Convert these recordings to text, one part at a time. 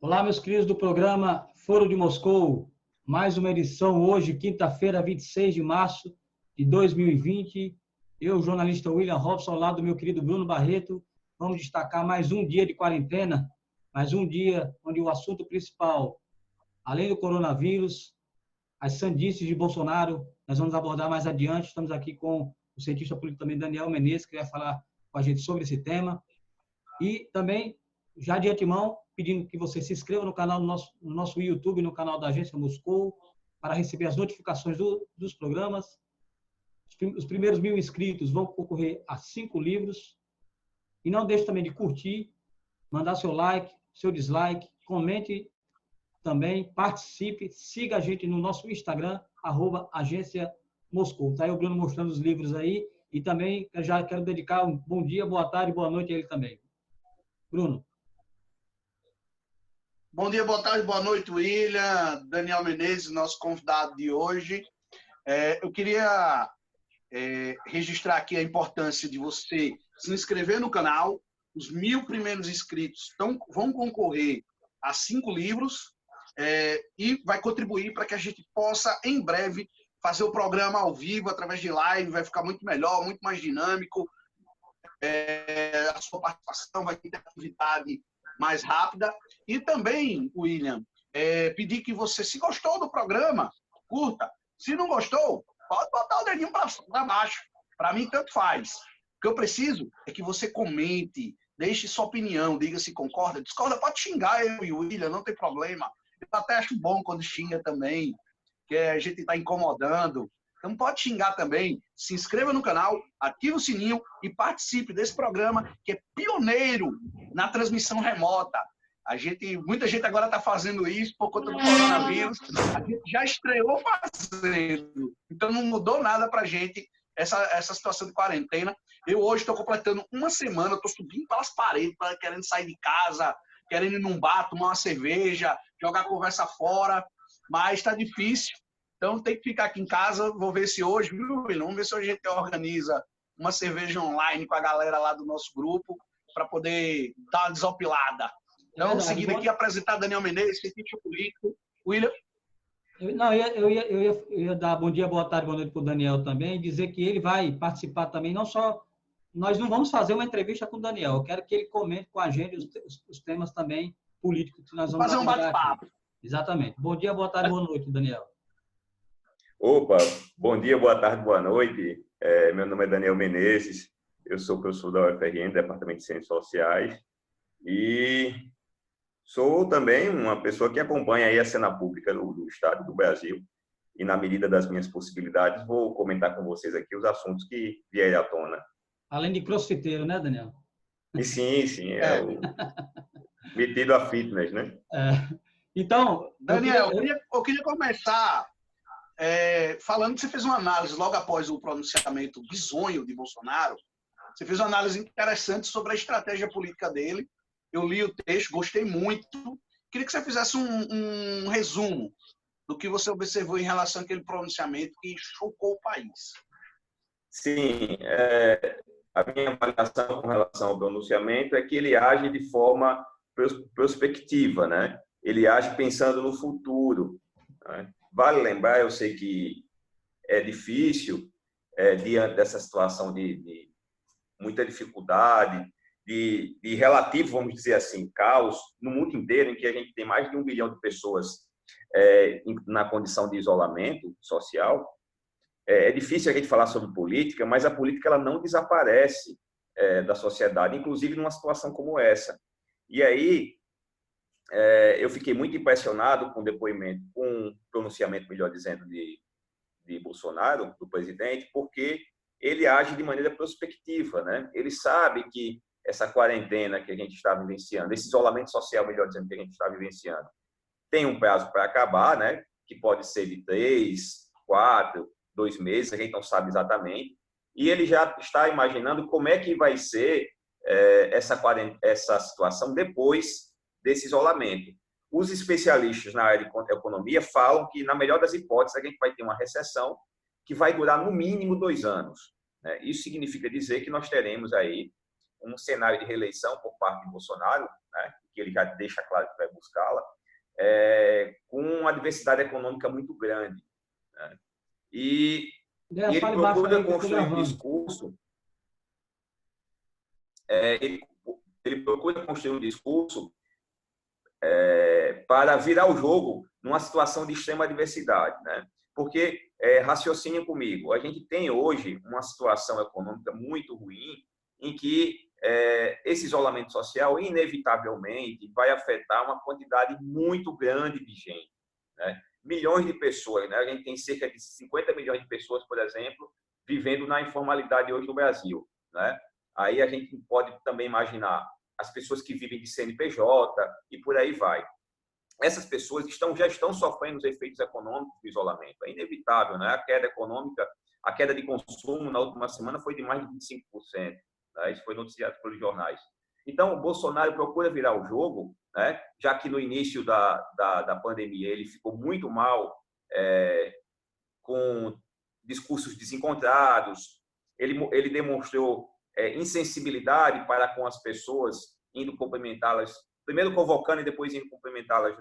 Olá, meus queridos do programa Foro de Moscou. Mais uma edição hoje, quinta-feira, 26 de março de 2020. Eu, jornalista William Robson, ao lado do meu querido Bruno Barreto, vamos destacar mais um dia de quarentena, mais um dia onde o assunto principal, além do coronavírus, as sandices de Bolsonaro, nós vamos abordar mais adiante. Estamos aqui com o cientista político também, Daniel Menezes, que vai falar com a gente sobre esse tema. E também, já de antemão, pedindo que você se inscreva no canal, no nosso YouTube, no canal da Agência Moscou, para receber as notificações dos programas. Os primeiros 1.000 inscritos vão concorrer a 5 livros. E não deixe também de curtir, mandar seu like, seu dislike, comente também, participe, siga a gente no nosso Instagram, @Agência Moscou. Tá aí o Bruno mostrando os livros aí. E também eu já quero dedicar um bom dia, boa tarde, boa noite a ele também. Bruno. Bom dia, boa tarde, boa noite, William. Daniel Menezes, nosso convidado de hoje. Eu queria registrar aqui a importância de você se inscrever no canal. Os 1.000 primeiros inscritos vão concorrer a 5 livros e vai contribuir para que a gente possa, em breve, fazer o programa ao vivo, através de live. Vai ficar muito melhor, muito mais dinâmico. A sua participação vai ter atividade mais rápida. E também, William, pedir que você, se gostou do programa, curta. Se não gostou, pode botar o dedinho para baixo. Para mim, tanto faz. O que eu preciso é que você comente, deixe sua opinião, diga se concorda, discorda, pode xingar eu e o William, não tem problema. Eu até acho bom quando xinga também, que a gente está incomodando. Então pode xingar também, se inscreva no canal, ative o sininho e participe desse programa que é pioneiro na transmissão remota. Muita gente agora está fazendo isso por conta do coronavírus. A gente já estreou fazendo. Então não mudou nada para a gente essa situação de quarentena. Eu hoje estou completando uma semana, estou subindo pelas paredes, querendo sair de casa, querendo ir num bar, tomar uma cerveja, jogar a conversa fora, mas está difícil. Então tem que ficar aqui em casa. Vou ver se hoje, viu, William? Vamos ver se hoje a gente organiza uma cerveja online com a galera lá do nosso grupo para poder dar uma desopilada. Então, seguindo aqui, apresentar Daniel Menezes, cientista político. William? Eu ia dar bom dia, boa tarde, boa noite para o Daniel também, e dizer que ele vai participar também, não só... Nós não vamos fazer uma entrevista com o Daniel, eu quero que ele comente com a gente os temas também políticos que nós vamos fazer um bate-papo. Exatamente. Bom dia, boa tarde, boa noite, Daniel. Opa, bom dia, boa tarde, boa noite. Meu nome é Daniel Menezes, eu sou professor da UFRN, Departamento de Ciências Sociais, e sou também uma pessoa que acompanha aí a cena pública do Estado do Brasil, e na medida das minhas possibilidades vou comentar com vocês aqui os assuntos que vierem à tona. Além de crossfiteiro, né, Daniel? E sim, o metido a fitness, né? Então, Daniel, eu queria começar falando que você fez uma análise logo após o pronunciamento bizonho de Bolsonaro. Você fez uma análise interessante sobre a estratégia política dele. Eu li o texto, gostei muito. Queria que você fizesse um resumo do que você observou em relação àquele pronunciamento que chocou o país. Sim, a minha avaliação com relação ao pronunciamento é que ele age de forma prospectiva, né? Ele age pensando no futuro, né? Vale lembrar, eu sei que é difícil, diante dessa situação de muita dificuldade, de relativo, vamos dizer assim, caos no mundo inteiro, em que a gente tem mais de 1 bilhão de pessoas na condição de isolamento social. É difícil a gente falar sobre política, mas a política ela não desaparece da sociedade, inclusive numa situação como essa. E aí, eu fiquei muito impressionado com o depoimento, com o pronunciamento, melhor dizendo, de Bolsonaro, do presidente, porque ele age de maneira prospectiva, né? Ele sabe que essa quarentena que a gente está vivenciando, esse isolamento social, melhor dizendo, que a gente está vivenciando, tem um prazo para acabar, né? Que pode ser de 3, 4, 2 meses, a gente não sabe exatamente. E ele já está imaginando como é que vai ser essa situação depois desse isolamento. Os especialistas na área de economia falam que, na melhor das hipóteses, a gente vai ter uma recessão que vai durar no mínimo 2 anos. Né? Isso significa dizer que nós teremos aí um cenário de reeleição por parte de Bolsonaro, né? que ele já deixa claro que vai buscá-la, com uma diversidade econômica muito grande, né? E ele Fale baixo procura aí que eu estou construir um gravando. discurso, ele, ele procura construir um discurso para virar o jogo numa situação de extrema adversidade, né? Porque, raciocinem comigo, a gente tem hoje uma situação econômica muito ruim em que esse isolamento social, inevitavelmente, vai afetar uma quantidade muito grande de gente, né? Milhões de pessoas, né? A gente tem cerca de 50 milhões de pessoas, por exemplo, vivendo na informalidade hoje no Brasil, né? Aí a gente pode também imaginar as pessoas que vivem de CNPJ e por aí vai. Essas pessoas já estão sofrendo os efeitos econômicos do isolamento. É inevitável, né? A queda econômica, a queda de consumo na última semana foi de mais de 25%. Né? Isso foi noticiado pelos jornais. Então, o Bolsonaro procura virar o jogo, né? Já que no início da pandemia ele ficou muito mal, com discursos desencontrados, ele demonstrou insensibilidade para com as pessoas, indo cumprimentá-las, primeiro convocando e depois indo cumprimentá-las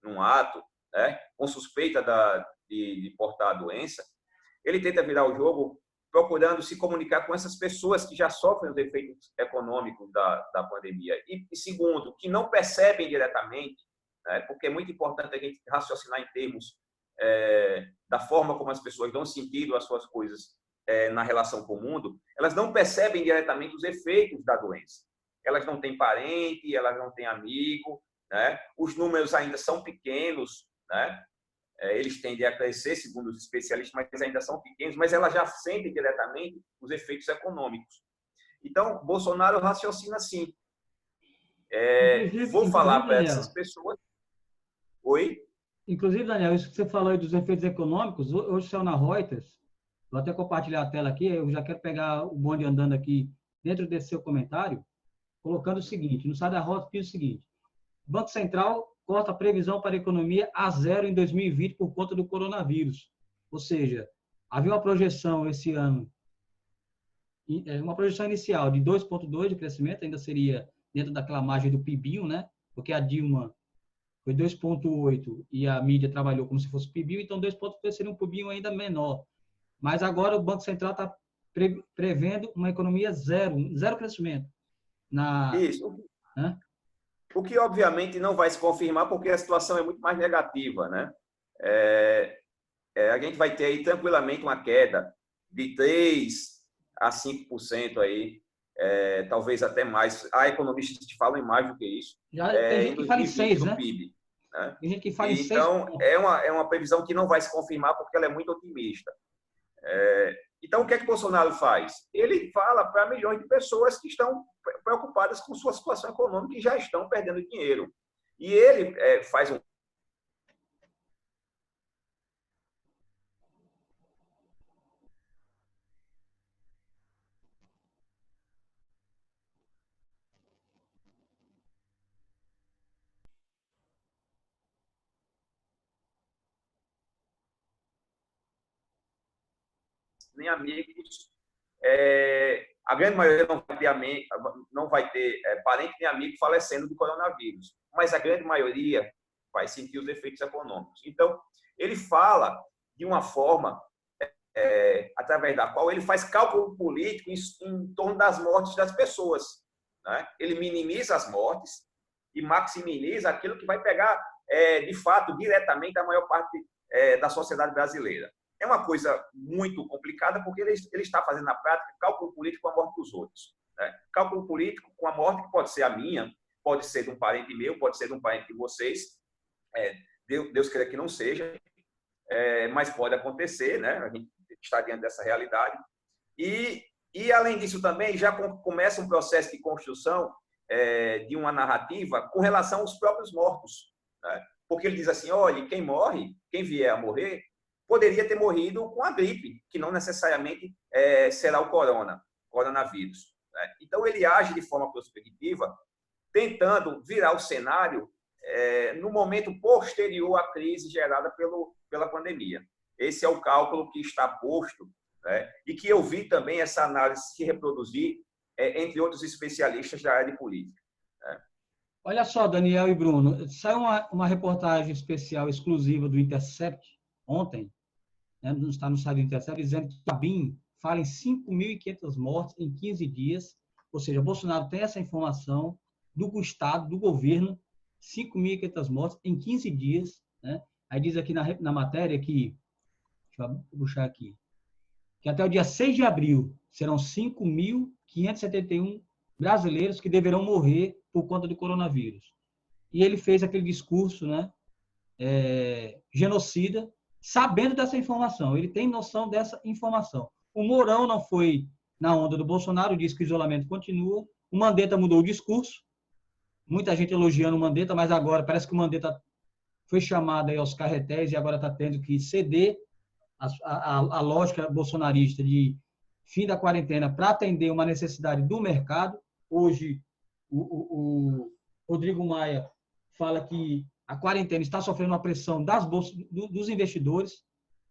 num ato, né, com suspeita de portar a doença. Ele tenta virar o jogo procurando se comunicar com essas pessoas que já sofrem os efeitos econômicos da pandemia. E segundo, que não percebem diretamente, né, porque é muito importante a gente raciocinar em termos da forma como as pessoas dão sentido às suas coisas na relação com o mundo, elas não percebem diretamente os efeitos da doença. Elas não têm parente, elas não têm amigo, né? Os números ainda são pequenos, né? Eles tendem a crescer, segundo os especialistas, mas ainda são pequenos, mas elas já sentem diretamente os efeitos econômicos. Então, Bolsonaro raciocina assim. Vou falar para essas pessoas... Oi? Inclusive, Daniel, isso que você falou aí dos efeitos econômicos, hoje saiu na Reuters, vou até compartilhar a tela aqui, eu já quero pegar o bonde andando aqui dentro desse seu comentário, colocando o seguinte, no site da Reuters diz o seguinte, o Banco Central corta a previsão para a economia a zero em 2020 por conta do coronavírus. Ou seja, havia uma projeção esse ano, uma projeção inicial de 2,2% de crescimento, ainda seria dentro daquela margem do PIBinho, né? Porque a Dilma foi 2,8 e a mídia trabalhou como se fosse PIBinho, então 2,2 seria um PIBinho ainda menor. Mas agora o Banco Central está prevendo uma economia zero crescimento. Isso. Né? O que, obviamente, não vai se confirmar porque a situação é muito mais negativa, né? A gente vai ter aí tranquilamente uma queda de 3% a 5% aí, talvez até mais. Há economistas que falam em mais do que isso. Tem gente que fala em 6, no né? PIB. Né? Tem gente que fala em 6. Então, é uma previsão que não vai se confirmar porque ela é muito otimista. Então, o que é que Bolsonaro faz? Ele fala para milhões de pessoas que estão preocupadas com sua situação econômica e já estão perdendo dinheiro. E ele faz um nem amigos. A grande maioria não vai ter parente nem amigo falecendo de coronavírus, mas a grande maioria vai sentir os efeitos econômicos. Então, ele fala de uma forma através da qual ele faz cálculo político em torno das mortes das pessoas. Né? Ele minimiza as mortes e maximiza aquilo que vai pegar, de fato, diretamente a maior parte da sociedade brasileira. É uma coisa muito complicada, porque ele está fazendo na prática cálculo político com a morte dos outros. Né? Cálculo político com a morte que pode ser a minha, pode ser de um parente meu, pode ser de um parente de vocês. Deus queira que não seja, mas pode acontecer, né? A gente está diante dessa realidade. E além disso, também já começa um processo de construção de uma narrativa com relação aos próprios mortos. Né? Porque ele diz assim, olha, quem morre, quem vier a morrer, poderia ter morrido com a gripe, que não necessariamente será o coronavírus. Né? Então, ele age de forma prospectiva, tentando virar o cenário no momento posterior à crise gerada pela pandemia. Esse é o cálculo que está posto, né? E que eu vi também essa análise se reproduzir entre outros especialistas da área de política. Né? Olha só, Daniel e Bruno, saiu uma reportagem especial exclusiva do Intercept ontem, né, está no site do Intercept, dizendo que a BIM fala em 5.500 mortes em 15 dias, ou seja, Bolsonaro tem essa informação do Estado, do governo, 5.500 mortes em 15 dias. Né? Aí diz aqui na matéria que, deixa eu puxar aqui, que até o dia 6 de abril serão 5.571 brasileiros que deverão morrer por conta do coronavírus. E ele fez aquele discurso, né, genocida, sabendo dessa informação. Ele tem noção dessa informação. O Mourão não foi na onda do Bolsonaro, disse que o isolamento continua. O Mandetta mudou o discurso. Muita gente elogiando o Mandetta, mas agora parece que o Mandetta foi chamado aí aos carretéis e agora está tendo que ceder a lógica bolsonarista de fim da quarentena para atender uma necessidade do mercado. Hoje, o Rodrigo Maia fala que a quarentena está sofrendo uma pressão das bolsas, dos investidores,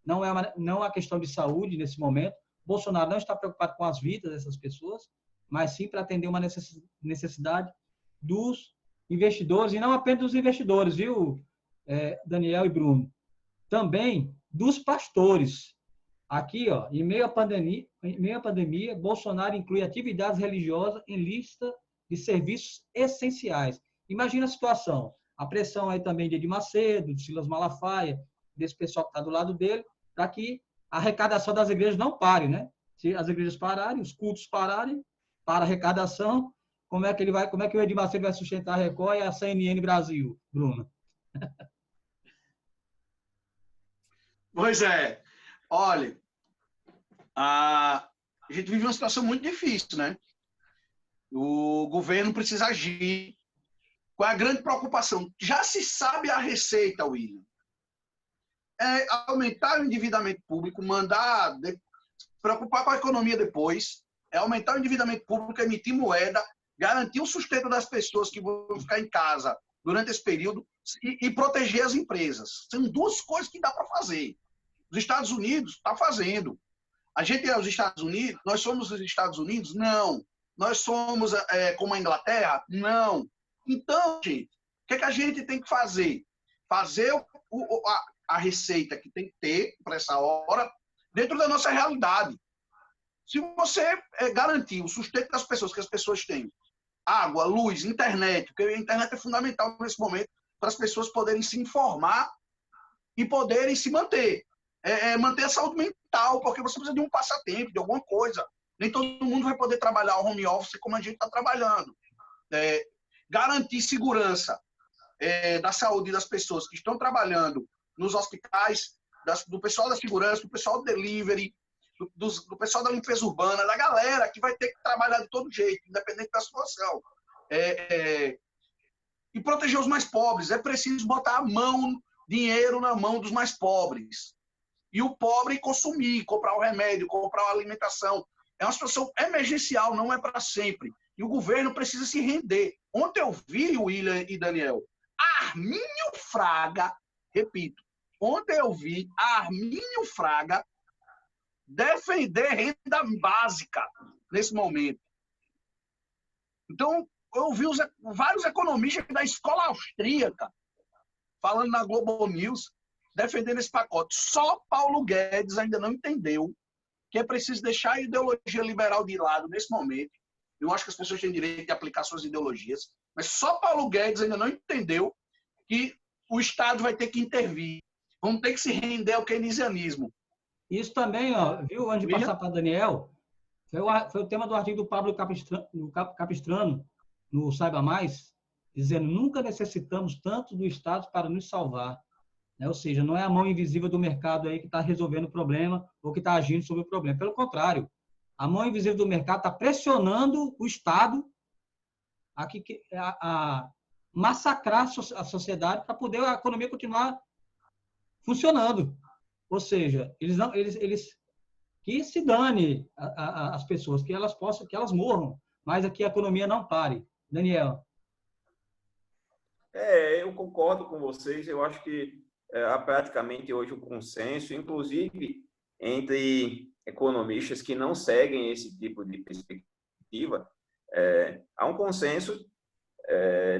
não é uma questão de saúde nesse momento. Bolsonaro não está preocupado com as vidas dessas pessoas, mas sim para atender uma necessidade dos investidores, e não apenas dos investidores, viu, Daniel e Bruno? Também dos pastores. Aqui, ó, em meio à pandemia, Bolsonaro inclui atividades religiosas em lista de serviços essenciais. Imagina a situação. A pressão aí também de Edir Macedo, de Silas Malafaia, desse pessoal que está do lado dele, para que a arrecadação das igrejas não pare, né? Se as igrejas pararem, os cultos pararem, para a arrecadação, como é que o Edir Macedo vai sustentar a Record e a CNN Brasil, Bruno? Pois é. Olha, a gente vive uma situação muito difícil, né? O governo precisa agir. Qual é a grande preocupação? Já se sabe a receita, William. É aumentar o endividamento público, preocupar com a economia depois, é aumentar o endividamento público, emitir moeda, garantir o sustento das pessoas que vão ficar em casa durante esse período e proteger as empresas. São duas coisas que dá para fazer. Os Estados Unidos está fazendo. A gente é os Estados Unidos? Nós somos os Estados Unidos? Não. Nós somos como a Inglaterra? Não. Então, gente, o que a gente tem que fazer? Fazer a receita que tem que ter para essa hora dentro da nossa realidade. Se você garantir o sustento das pessoas, que as pessoas têm água, luz, internet, porque a internet é fundamental nesse momento para as pessoas poderem se informar e poderem se manter. Manter a saúde mental, porque você precisa de um passatempo, de alguma coisa. Nem todo mundo vai poder trabalhar o home office como a gente está trabalhando. Garantir segurança da saúde das pessoas que estão trabalhando nos hospitais, do pessoal da segurança, do pessoal do delivery, do pessoal da limpeza urbana, da galera que vai ter que trabalhar de todo jeito, independente da situação. E proteger os mais pobres. É preciso botar dinheiro na mão dos mais pobres. E o pobre consumir, comprar o remédio, comprar a alimentação. É uma situação emergencial, não é para sempre. E o governo precisa se render. Ontem eu vi, William e Daniel, Armínio Fraga, repito, ontem eu vi Armínio Fraga defender renda básica nesse momento. Então, eu vi vários economistas da escola austríaca falando na Globo News, defendendo esse pacote. Só Paulo Guedes ainda não entendeu que é preciso deixar a ideologia liberal de lado nesse momento. Eu acho que as pessoas têm direito de aplicar suas ideologias, mas só Paulo Guedes ainda não entendeu que o Estado vai ter que intervir. Vamos ter que se render ao keynesianismo. Isso também, ó, viu, antes de passar para Daniel, foi o tema do artigo do Pablo Capistrano, no Saiba Mais, dizendo: nunca necessitamos tanto do Estado para nos salvar. Ou seja, não é a mão invisível do mercado aí que está resolvendo o problema ou que está agindo sobre o problema. Pelo contrário, a mão invisível do mercado está pressionando o Estado a massacrar a sociedade para poder a economia continuar funcionando. Ou seja, eles que se dane as pessoas, que elas morram, mas aqui a economia não pare. Daniel. Eu concordo com vocês. Eu acho que há praticamente hoje um consenso, inclusive entre economistas que não seguem esse tipo de perspectiva, há um consenso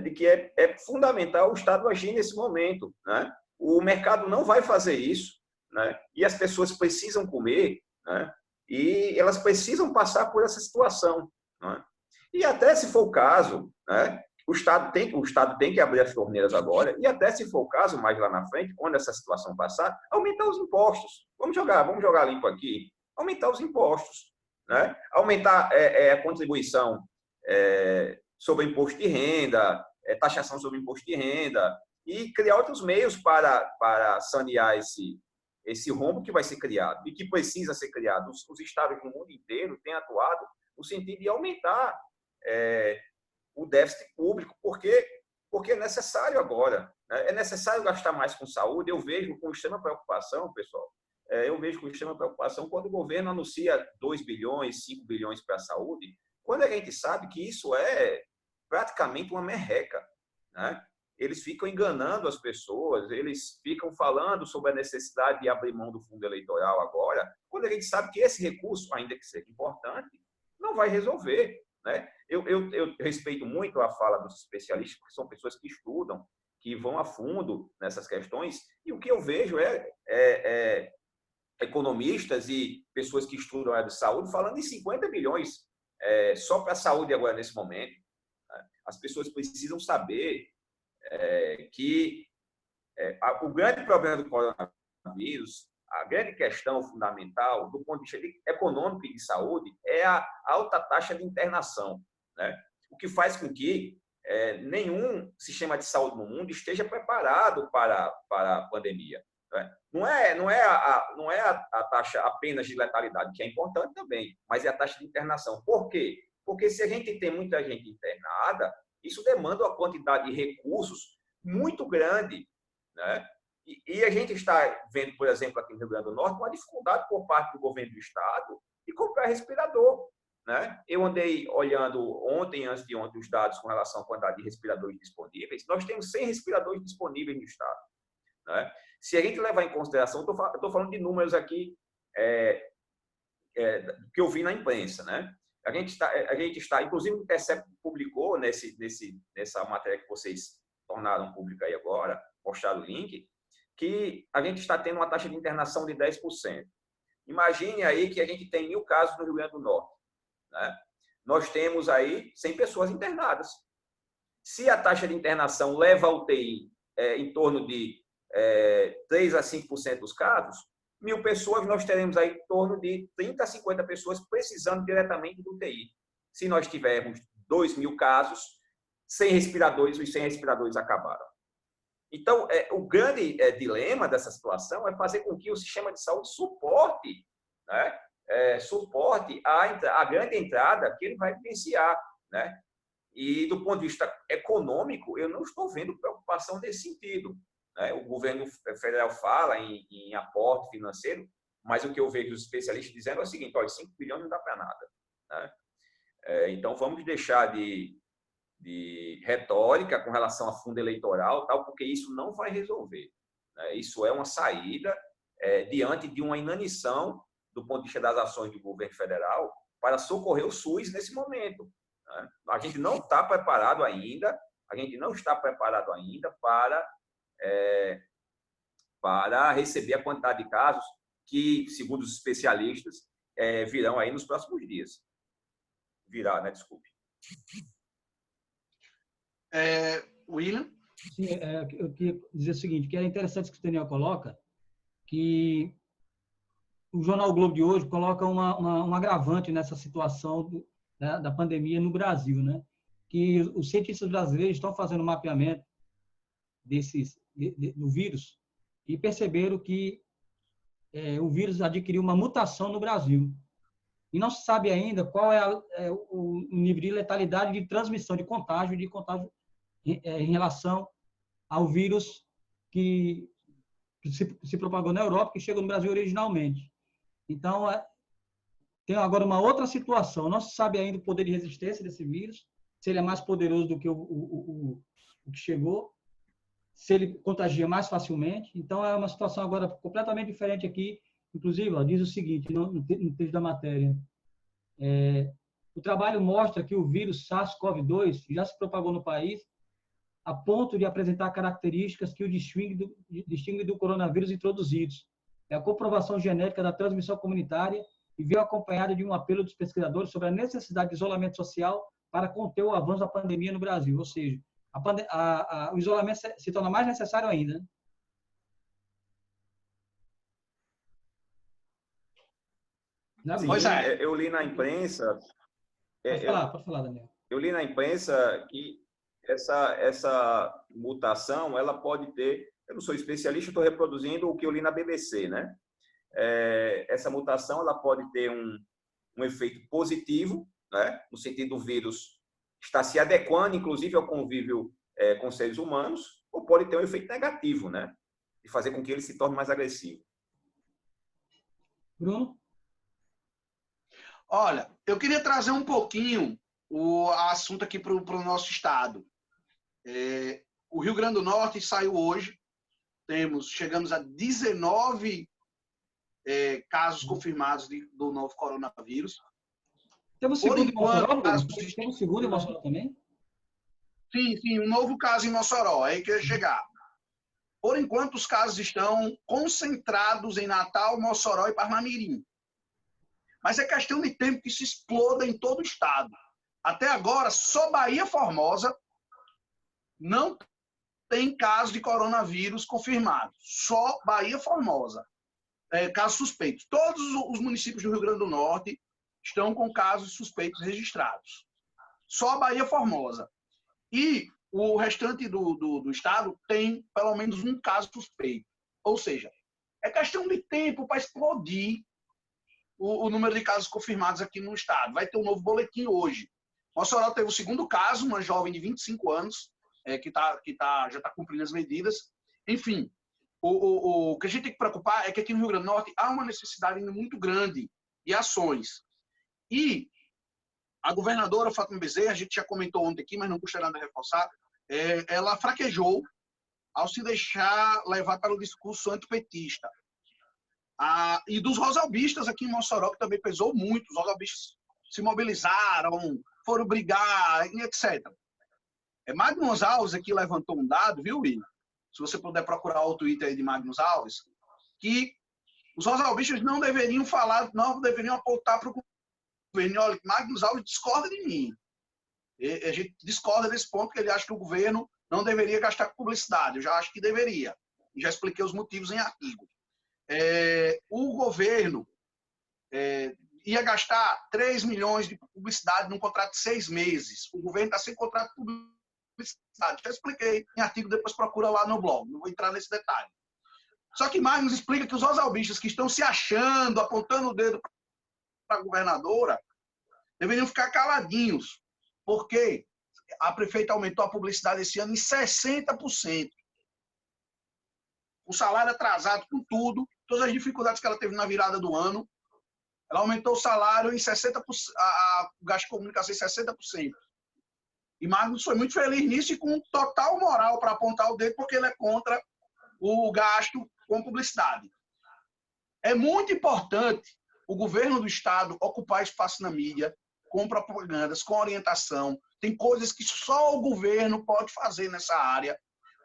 de que é fundamental o Estado agir nesse momento, né? O mercado não vai fazer isso, né? E as pessoas precisam comer, né? E elas precisam passar por essa situação, né? E até se for o caso, né? O Estado tem que abrir as torneiras agora, e até se for o caso, mais lá na frente, quando essa situação passar, aumentar os impostos. Vamos jogar limpo aqui. Aumentar os impostos, né? Aumentar a contribuição sobre imposto de renda, taxação sobre imposto de renda, e criar outros meios para sanear esse rombo que vai ser criado e que precisa ser criado. Os estados do mundo inteiro têm atuado no sentido de aumentar o déficit público, porque é necessário agora, né? É necessário gastar mais com saúde. Eu vejo com extrema preocupação, pessoal, quando o governo anuncia 2 bilhões, 5 bilhões para a saúde, quando a gente sabe que isso é praticamente uma merreca, né? Eles ficam enganando as pessoas, eles ficam falando sobre a necessidade de abrir mão do fundo eleitoral agora, quando a gente sabe que esse recurso, ainda que seja importante, não vai resolver, né? Eu respeito muito a fala dos especialistas, porque são pessoas que estudam, que vão a fundo nessas questões, e o que eu vejo é economistas e pessoas que estudam a área de saúde falando em 50 bilhões só para a saúde agora, nesse momento, né? As pessoas precisam saber que o grande problema do coronavírus, a grande questão fundamental do ponto de vista econômico e de saúde é a alta taxa de internação, né? O que faz com que nenhum sistema de saúde no mundo esteja preparado para a pandemia, né? Não é a taxa apenas de letalidade, que é importante também, mas é a taxa de internação. Por quê? Porque se a gente tem muita gente internada, isso demanda uma quantidade de recursos muito grande, né? E a gente está vendo, por exemplo, aqui no Rio Grande do Norte, uma dificuldade por parte do governo do estado de comprar respirador, né? Eu andei olhando ontem, antes de ontem, os dados com relação à quantidade de respiradores disponíveis. Nós temos 100 respiradores disponíveis no estado, né? Se a gente levar em consideração, estou falando de números aqui que eu vi na imprensa, né? A gente está, inclusive o Intercept publicou nessa matéria que vocês tornaram pública aí agora, postaram o link, que a gente está tendo uma taxa de internação de 10%. Imagine aí que a gente tem 1.000 casos no Rio Grande do Norte, né? Nós temos aí 100 pessoas internadas. Se a taxa de internação leva a UTI em torno de 3 a 5% dos casos, 1.000 pessoas, nós teremos aí em torno de 30 a 50 pessoas precisando diretamente do UTI. Se nós tivermos 2.000 casos, 100 respiradores, os 100 respiradores acabaram. Então, o grande dilema dessa situação é fazer com que o sistema de saúde suporte, né? Suporte a grande entrada que ele vai vivenciar, né? E, do ponto de vista econômico, eu não estou vendo preocupação nesse sentido, né? O governo federal fala em aporte financeiro, mas o que eu vejo os especialistas dizendo é o seguinte: olha, 5 bilhões não dá para nada, né? Então, vamos deixar de retórica com relação a fundo eleitoral, tal, porque isso não vai resolver, né? Isso é uma saída diante de uma inanição do ponto de vista das ações do governo federal para socorrer o SUS nesse momento, né? A gente não está preparado ainda, para receber a quantidade de casos que, segundo os especialistas, virão aí nos próximos dias. Virá, né? Desculpe. William? Sim, eu queria dizer o seguinte, que é interessante que o Daniel coloca, que o Jornal o Globo de hoje coloca um agravante nessa situação da pandemia no Brasil, né? Que os cientistas brasileiros estão fazendo um mapeamento do vírus e perceberam que o vírus adquiriu uma mutação no Brasil. E não se sabe ainda qual é o nível de letalidade de transmissão, de contágio em relação ao vírus que se propagou na Europa, que chegou no Brasil originalmente. Então, tem agora uma outra situação. Não se sabe ainda o poder de resistência desse vírus, se ele é mais poderoso do que o que chegou, se ele contagia mais facilmente. Então, é uma situação agora completamente diferente aqui. Inclusive, diz o seguinte, no texto da matéria: o trabalho mostra que o vírus SARS-CoV-2 já se propagou no país a ponto de apresentar características que o distinguem do coronavírus introduzidos. É a comprovação genética da transmissão comunitária e veio acompanhada de um apelo dos pesquisadores sobre a necessidade de isolamento social para conter o avanço da pandemia no Brasil. Ou seja, o isolamento se torna mais necessário ainda. Né, Sim, pois é. eu li na imprensa... Pode falar, Daniel. Eu li na imprensa que essa mutação, ela pode ter... Eu não sou especialista, estou reproduzindo o que eu li na BBC, né? Essa mutação, ela pode ter um efeito positivo, né? No sentido do vírus estar se adequando, inclusive, ao convívio com seres humanos, ou pode ter um efeito negativo, né? De fazer com que ele se torne mais agressivo. Bruno? Olha, eu queria trazer um pouquinho o assunto aqui para o nosso estado. O Rio Grande do Norte saiu hoje, chegamos a 19 casos confirmados do novo coronavírus. Temos segundo em Mossoró, Bruno? Temos segundo em Mossoró também? Sim, um novo caso em Mossoró, aí que eu ia chegar. Por enquanto, os casos estão concentrados em Natal, Mossoró e Parnamirim. Mas é questão de tempo que se exploda em todo o estado. Até agora, só Bahia Formosa não tem caso de coronavírus confirmado. Só Bahia Formosa. Casos suspeitos. Todos os municípios do Rio Grande do Norte estão com casos suspeitos registrados. Só Bahia Formosa. E o restante do estado tem pelo menos um caso suspeito. Ou seja, é questão de tempo para explodir o número de casos confirmados aqui no estado. Vai ter um novo boletim hoje. Mossoró teve o segundo caso, uma jovem de 25 anos, já está cumprindo as medidas. Enfim, o que a gente tem que preocupar é que aqui no Rio Grande do Norte há uma necessidade ainda muito grande de ações. E a governadora Fátima Bezerra, a gente já comentou ontem aqui, mas não custa nada reforçar, ela fraquejou ao se deixar levar pelo discurso antipetista. E dos rosalbistas aqui em Mossoró, que também pesou muito. Os rosalbistas se mobilizaram, foram brigar, etc. Magnus Alves aqui levantou um dado, viu, William? Se você puder procurar o Twitter aí de Magnus Alves, que os rosalbistas não deveriam falar, não deveriam apontar para o governo. Olha, Magnus Alves discorda de mim. A gente discorda desse ponto, que ele acha que o governo não deveria gastar com publicidade. Eu já acho que deveria. E já expliquei os motivos em artigo. O governo ia gastar 3 milhões de publicidade num contrato de 6 meses. O governo está sem contrato de publicidade. Já expliquei em artigo, depois procura lá no blog. Não vou entrar nesse detalhe. Só que Magnus explica que os rosalbistas que estão se achando, apontando o dedo para a governadora, deveriam ficar caladinhos, porque a prefeita aumentou a publicidade esse ano em 60%. O salário atrasado com tudo, todas as dificuldades que ela teve na virada do ano, ela aumentou o salário em 60%, o gasto de comunicação em 60%. E Magnus foi muito feliz nisso e com total moral para apontar o dedo, porque ele é contra o gasto com publicidade. É muito importante o governo do estado ocupar espaço na mídia, com propagandas, com orientação. Tem coisas que só o governo pode fazer nessa área.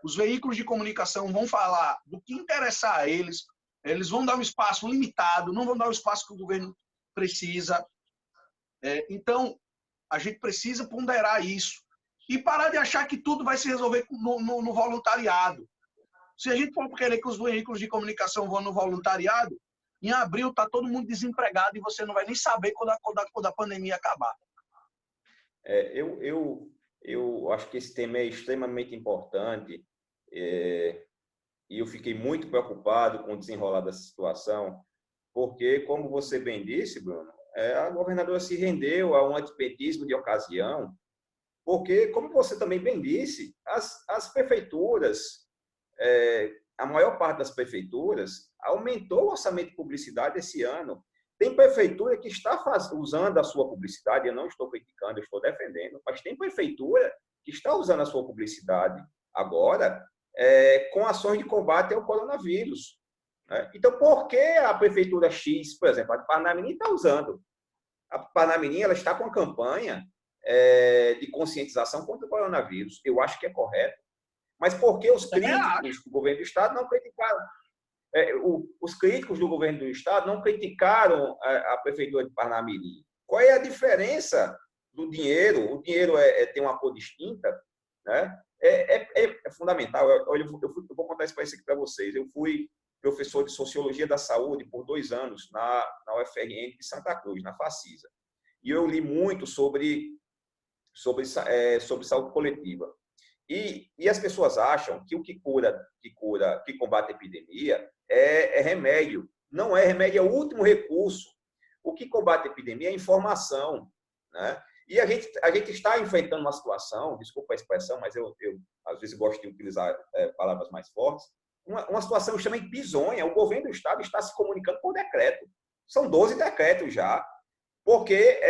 Os veículos de comunicação vão falar do que interessar a eles. Eles vão dar um espaço limitado, não vão dar o espaço que o governo precisa. Então, a gente precisa ponderar isso. E parar de achar que tudo vai se resolver no voluntariado. Se a gente for querer que os veículos de comunicação vão no voluntariado, em abril está todo mundo desempregado e você não vai nem saber quando a pandemia acabar. Eu acho que esse tema é extremamente importante e eu fiquei muito preocupado com o desenrolar dessa situação, porque, como você bem disse, Bruno, a governadora se rendeu a um antipetismo de ocasião, porque, como você também bem disse, as prefeituras, a maior parte das prefeituras aumentou o orçamento de publicidade esse ano. Tem prefeitura que está usando a sua publicidade, eu não estou criticando, eu estou defendendo, mas tem prefeitura que está usando a sua publicidade agora com ações de combate ao coronavírus. Então, por que a prefeitura X, por exemplo, a de Parnamirim está usando? A Parnamirim ela está com a campanha de conscientização contra o coronavírus. Eu acho que é correto. Mas por que os críticos do governo do Estado não criticaram? Os críticos do governo do Estado não criticaram a Prefeitura de Parnamirim. Qual é a diferença do dinheiro? O dinheiro tem uma cor distinta, né? É fundamental. Olha, eu vou contar isso aqui para vocês. Eu fui professor de Sociologia da Saúde por 2 anos na UFRN de Santa Cruz, na Facisa. E eu li muito sobre saúde coletiva. E as pessoas acham que o que combate a epidemia é remédio. Não é remédio, é o último recurso. O que combate a epidemia é informação, né? E a gente está enfrentando uma situação, desculpa a expressão, mas eu às vezes gosto de utilizar palavras mais fortes, uma situação extremamente bizonha. O governo do Estado está se comunicando por decreto. São 12 decretos já, porque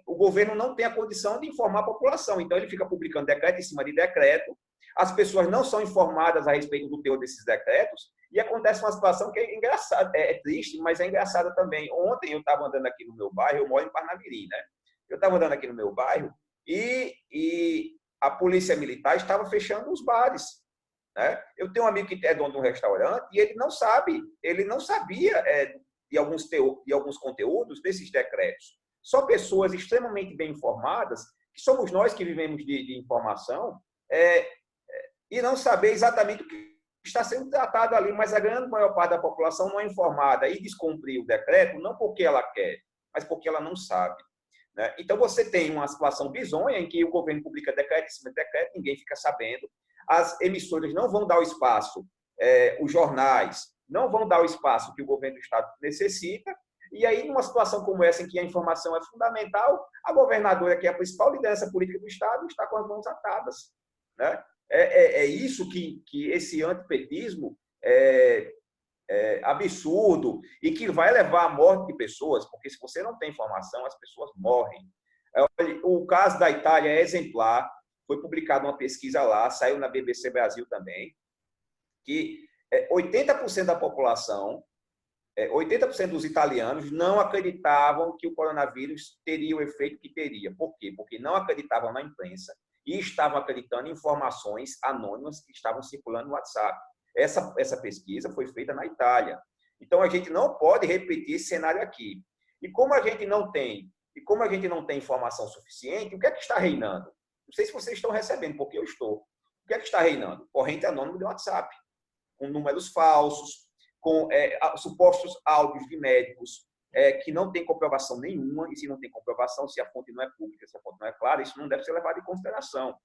o governo não tem a condição de informar a população. Então, ele fica publicando decreto em cima de decreto, as pessoas não são informadas a respeito do teor desses decretos, e acontece uma situação que é engraçada, é triste, mas é engraçada também. Ontem eu estava andando aqui no meu bairro, eu moro em Parnamirim, né? Eu estava andando aqui no meu bairro e a polícia militar estava fechando os bares, né? Eu tenho um amigo que é dono de um restaurante e ele não sabia de alguns conteúdos desses decretos. Só pessoas extremamente bem informadas, que somos nós que vivemos de informação, e não saber exatamente o que está sendo tratado ali, mas a grande maior parte da população não é informada e descumprir o decreto, não porque ela quer, mas porque ela não sabe, né? Então, você tem uma situação bizonha em que o governo publica decreto em cima de decreto, ninguém fica sabendo, as emissoras não vão dar o espaço, os jornais não vão dar o espaço que o governo do Estado necessita, e aí, numa situação como essa, em que a informação é fundamental, a governadora, que é a principal liderança política do Estado, está com as mãos atadas, né? É isso que esse antipetismo é absurdo e que vai levar à morte de pessoas, porque se você não tem informação, as pessoas morrem. O caso da Itália é exemplar, foi publicada uma pesquisa lá, saiu na BBC Brasil também, que 80% da população, 80% dos italianos não acreditavam que o coronavírus teria o efeito que teria. Por quê? Porque não acreditavam na imprensa e estavam acreditando em informações anônimas que estavam circulando no WhatsApp. Essa pesquisa foi feita na Itália. Então, a gente não pode repetir esse cenário aqui. E como a gente não tem informação suficiente, o que é que está reinando? Não sei se vocês estão recebendo, porque eu estou. O que é que está reinando? Corrente anônima de WhatsApp, com números falsos, com supostos áudios de médicos que não tem comprovação nenhuma, e se não tem comprovação, se a fonte não é pública, se a fonte não é clara, isso não deve ser levado em consideração,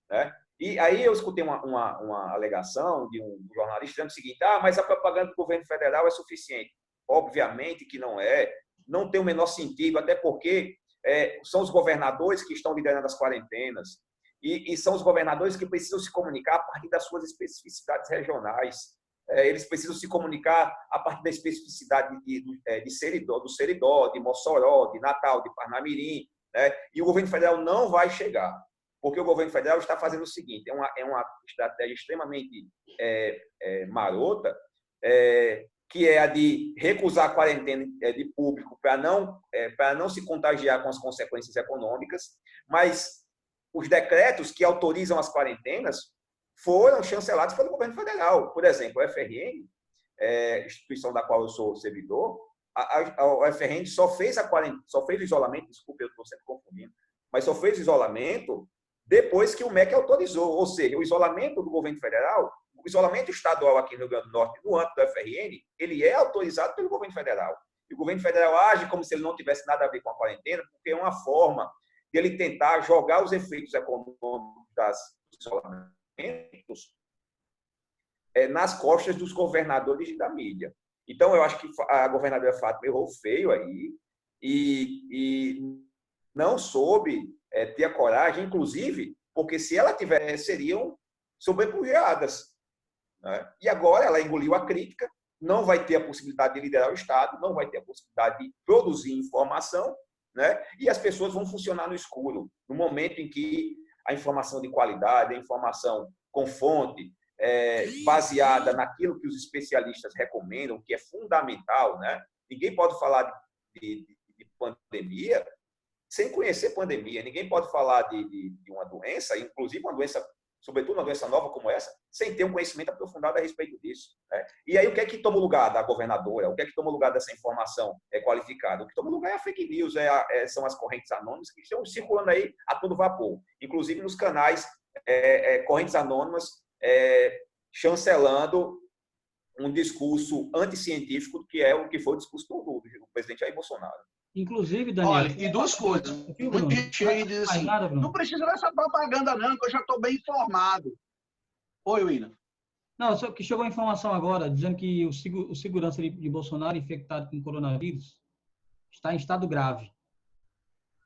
né? E aí eu escutei uma alegação de um jornalista dizendo o seguinte: mas a propaganda do governo federal é suficiente. Obviamente que não é, não tem o menor sentido, até porque são os governadores que estão liderando as quarentenas, e são os governadores que precisam se comunicar a partir das suas especificidades regionais. Eles precisam se comunicar a partir da especificidade do Seridó, de Mossoró, de Natal, de Parnamirim, né? E o governo federal não vai chegar, porque o governo federal está fazendo o seguinte: é uma estratégia extremamente marota, que é a de recusar a quarentena de público para não se contagiar com as consequências econômicas, mas os decretos que autorizam as quarentenas foram chancelados pelo governo federal. Por exemplo, a UFRN, instituição da qual eu sou servidor, a UFRN só fez o isolamento, desculpe, eu estou sempre confundindo, mas só fez o isolamento depois que o MEC autorizou. Ou seja, o isolamento do governo federal, o isolamento estadual aqui no Rio Grande do Norte, no âmbito da UFRN, ele é autorizado pelo governo federal. E o governo federal age como se ele não tivesse nada a ver com a quarentena, porque é uma forma de ele tentar jogar os efeitos econômicos dos isolamentos nas costas dos governadores e da mídia. Então, eu acho que a governadora Fátima errou feio aí e não soube ter a coragem, inclusive, porque se ela tivesse, seriam sobrepujadas, né? E agora ela engoliu a crítica, não vai ter a possibilidade de liderar o Estado, não vai ter a possibilidade de produzir informação, né? E as pessoas vão funcionar no escuro, no momento em que a informação de qualidade, a informação com fonte, baseada naquilo que os especialistas recomendam, que é fundamental, né? Ninguém pode falar de pandemia sem conhecer pandemia. Ninguém pode falar de uma doença, inclusive uma doença sobretudo uma doença nova como essa, sem ter um conhecimento aprofundado a respeito disso, né? E aí, o que é que toma o lugar da governadora? O que é que toma o lugar dessa informação qualificada? O que toma o lugar é a fake news, são as correntes anônimas que estão circulando aí a todo vapor, inclusive nos canais correntes anônimas chancelando um discurso anticientífico, que é o que foi o discurso do presidente Jair Bolsonaro. Inclusive, Daniel... Olha, e duas coisas. Muita gente aí diz assim, não precisa dessa propaganda não, que eu já estou bem informado. Oi, William. Não, só que chegou a informação agora, dizendo que o segurança de Bolsonaro, infectado com coronavírus, está em estado grave.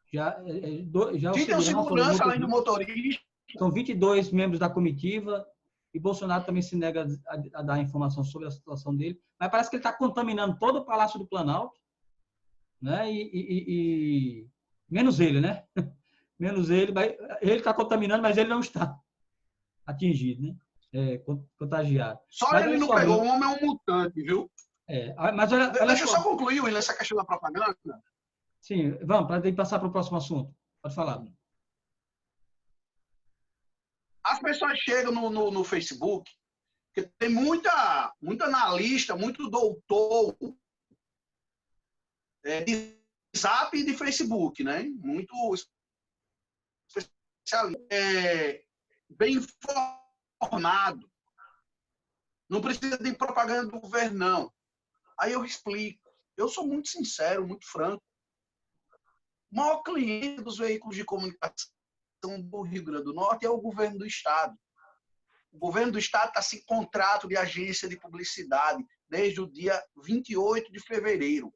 Quem tem segurança além do motorista? São 22 membros da comitiva, e Bolsonaro também se nega a dar informação sobre a situação dele, mas parece que ele está contaminando todo o Palácio do Planalto, né? E menos ele, né? Menos ele está contaminando, mas ele não está atingido, né? Contagiado. Só mas ele não pegou, o homem é um mutante, viu? Mas olha deixa eu só concluir, William, essa questão da propaganda. Sim, vamos, para passar para o próximo assunto. Pode falar. As pessoas chegam no Facebook, porque tem muito analista, muito doutor de Zap e de Facebook, né? Muito especialista, bem informado. Não precisa de propaganda do governo, não. Aí eu explico. Eu sou muito sincero, muito franco. O maior cliente dos veículos de comunicação do Rio Grande do Norte é o governo do Estado. O governo do Estado está sem contrato de agência de publicidade desde o dia 28 de fevereiro.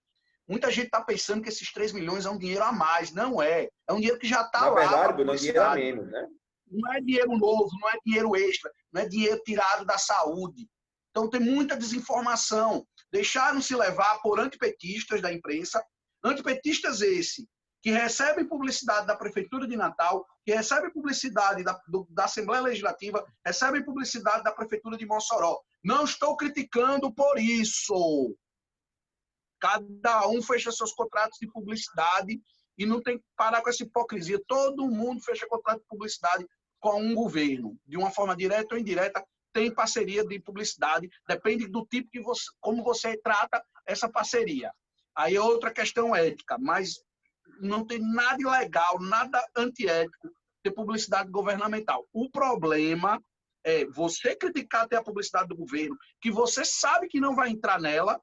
Muita gente está pensando que esses 3 milhões é um dinheiro a mais. Não é. É um dinheiro que já está lá. Na verdade, não é dinheiro a menos, né? Não é dinheiro novo, não é dinheiro extra, não é dinheiro tirado da saúde. Então tem muita desinformação. Deixaram-se levar por antipetistas da imprensa, antipetistas esse, que recebem publicidade da Prefeitura de Natal, que recebem publicidade da Assembleia Legislativa, recebem publicidade da Prefeitura de Mossoró. Não estou criticando por isso. Cada um fecha seus contratos de publicidade e não tem que parar com essa hipocrisia. Todo mundo fecha contrato de publicidade com um governo. De uma forma direta ou indireta, tem parceria de publicidade. Depende do tipo que como você trata essa parceria. Aí é outra questão ética, mas não tem nada ilegal, nada antiético de publicidade governamental. O problema é você criticar até a publicidade do governo, que você sabe que não vai entrar nela,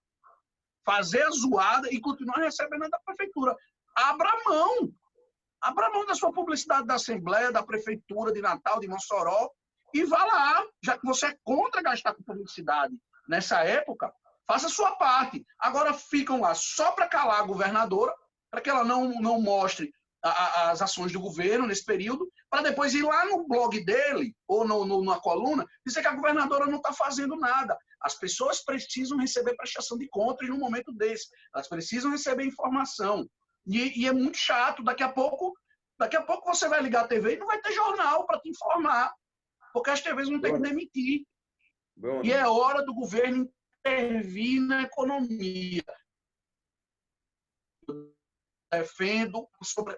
fazer a zoada e continuar recebendo da prefeitura. Abra mão da sua publicidade da Assembleia, da Prefeitura de Natal, de Mossoró, e vá lá, já que você é contra gastar com publicidade nessa época, faça a sua parte. Agora ficam lá só para calar a governadora, para que ela não mostre as ações do governo nesse período, para depois ir lá no blog dele, ou na coluna, dizer que a governadora não está fazendo nada. As pessoas precisam receber prestação de contas num momento desse. Elas precisam receber informação. E é muito chato. Daqui a pouco você vai ligar a TV e não vai ter jornal para te informar, porque as TVs vão ter que demitir. E é hora do governo intervir na economia. Defendo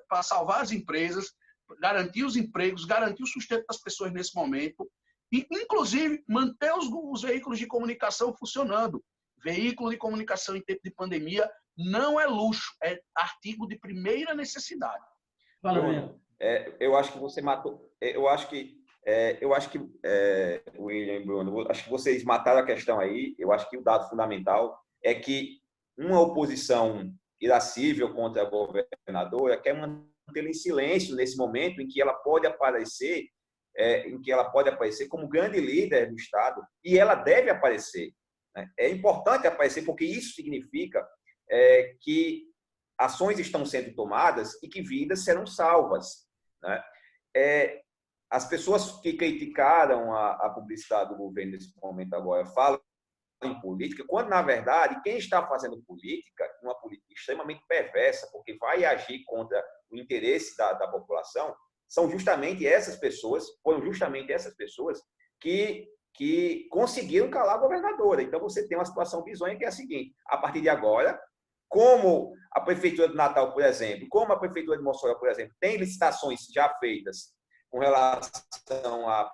para salvar as empresas, garantir os empregos, garantir o sustento das pessoas nesse momento e, inclusive, manter os veículos de comunicação funcionando. Veículo de comunicação em tempo de pandemia não é luxo, é artigo de primeira necessidade. Bruno, eu acho que você matou. Eu acho que William e Bruno, acho que vocês mataram a questão aí. Eu acho que o dado fundamental é que uma oposição irascível contra a governadora quer mantê-la em silêncio nesse momento em que ela pode aparecer, como grande líder do Estado, e ela deve aparecer. Né? É importante aparecer porque isso significa que ações estão sendo tomadas e que vidas serão salvas. Né? As pessoas que criticaram a publicidade do governo nesse momento agora falam em política, quando, na verdade, quem está fazendo política, uma política extremamente perversa, porque vai agir contra o interesse da população, foram justamente essas pessoas que conseguiram calar a governadora. Então, você tem uma situação bizonha que é a seguinte: a partir de agora, como a Prefeitura de Natal, por exemplo, como a Prefeitura de Mossoró, por exemplo, tem licitações já feitas com relação a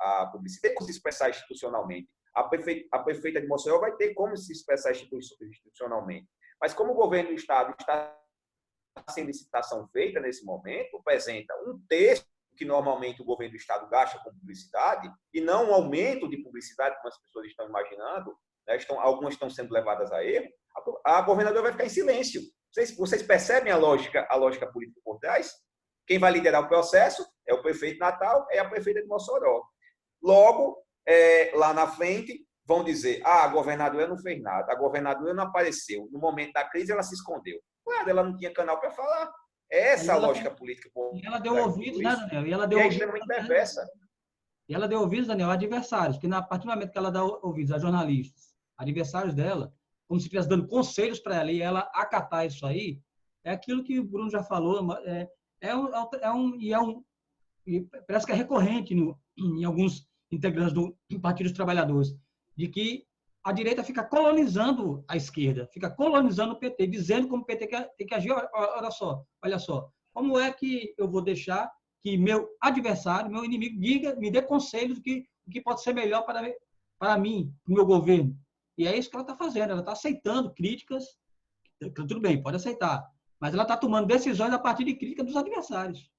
a publicidade, tem como se expressar institucionalmente. A prefeita de Mossoró vai ter como se expressar institucionalmente. Mas como o governo do Estado está sem licitação feita nesse momento, apresenta um terço que normalmente o governo do Estado gasta com publicidade, e não um aumento de publicidade, como as pessoas estão imaginando, né? Algumas estão sendo levadas a erro, a governadora vai ficar em silêncio. Vocês percebem a lógica política por trás? Quem vai liderar o processo é o prefeito Natal, é a prefeita de Mossoró. Logo, lá na frente, vão dizer, a governadora não fez nada, a governadora não apareceu, no momento da crise ela se escondeu. Claro, ela não tinha canal para falar. É essa a lógica política. E ela deu ouvidos, né, Daniel? E ela deu é ouvidos, extremamente perversa. E ela deu ouvidos, Daniel, a adversários, porque a partir do momento que ela dá ouvidos a jornalistas, adversários dela, como se estivesse dando conselhos para ela e ela acatar isso aí, é aquilo que o Bruno já falou, e parece que é recorrente em alguns integrantes do Partido dos Trabalhadores, de que a direita fica colonizando a esquerda, fica colonizando o PT, dizendo como o PT tem que agir. Olha só, como é que eu vou deixar que meu adversário, meu inimigo, me dê conselhos do que pode ser melhor para mim, para o meu governo? E é isso que ela está fazendo, ela está aceitando críticas, tudo bem, pode aceitar, mas ela está tomando decisões a partir de críticas dos adversários.